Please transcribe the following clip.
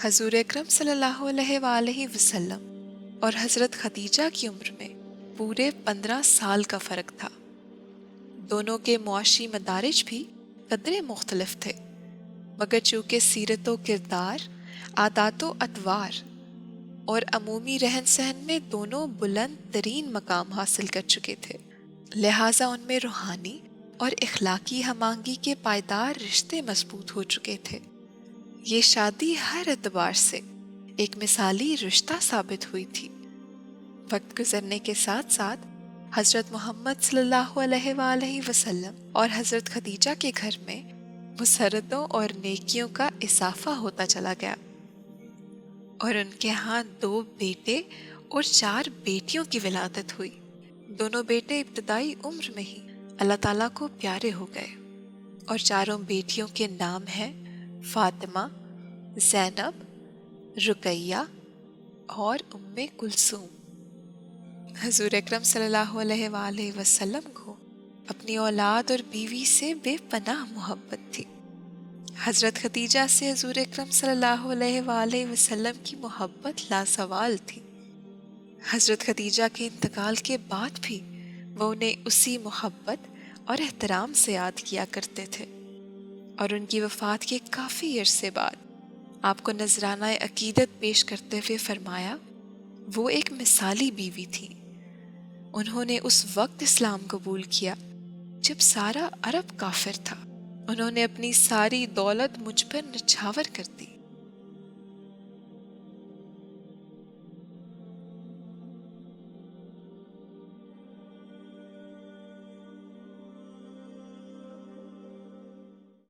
حضور اکرم صلی اللہ علیہ وآلہ وسلم اور حضرت خدیجہ کی عمر میں پورے 15 سال کا فرق تھا۔ دونوں کے معاشی مدارج بھی قدرے مختلف تھے، مگر چونکہ سیرت و کردار، عادات و اطوار اور عمومی رہن سہن میں دونوں بلند ترین مقام حاصل کر چکے تھے، لہٰذا ان میں روحانی اور اخلاقی ہم آہنگی کے پائیدار رشتے مضبوط ہو چکے تھے۔ یہ شادی ہر اعتبار سے ایک مثالی رشتہ ثابت ہوئی تھی۔ وقت گزرنے کے ساتھ ساتھ حضرت محمد صلی اللہ علیہ وآلہ وسلم اور حضرت خدیجہ کے گھر میں مسرتوں اور نیکیوں کا اضافہ ہوتا چلا گیا، اور ان کے ہاں 2 بیٹے اور 4 بیٹیوں کی ولادت ہوئی۔ دونوں بیٹے ابتدائی عمر میں ہی اللہ تعالیٰ کو پیارے ہو گئے، اور 4 بیٹیوں کے نام ہیں فاطمہ، زینب، رقیہ اور ام کلثوم۔ حضور اکرم صلی اللہ علیہ وآلہ وسلم کو اپنی اولاد اور بیوی سے بے پناہ محبت تھی۔ حضرت خدیجہ سے حضور اکرم صلی اللہ علیہ وآلہ وسلم کی محبت لازوال تھی۔ حضرت خدیجہ کے انتقال کے بعد بھی وہ انہیں اسی محبت اور احترام سے یاد کیا کرتے تھے، اور ان کی وفات کے کافی عرصے بعد آپ کو نذرانہ عقیدت پیش کرتے ہوئے فرمایا، وہ ایک مثالی بیوی تھی۔ انہوں نے اس وقت اسلام قبول کیا جب سارا عرب کافر تھا۔ انہوں نے اپنی ساری دولت مجھ پر نچھاور کر دی۔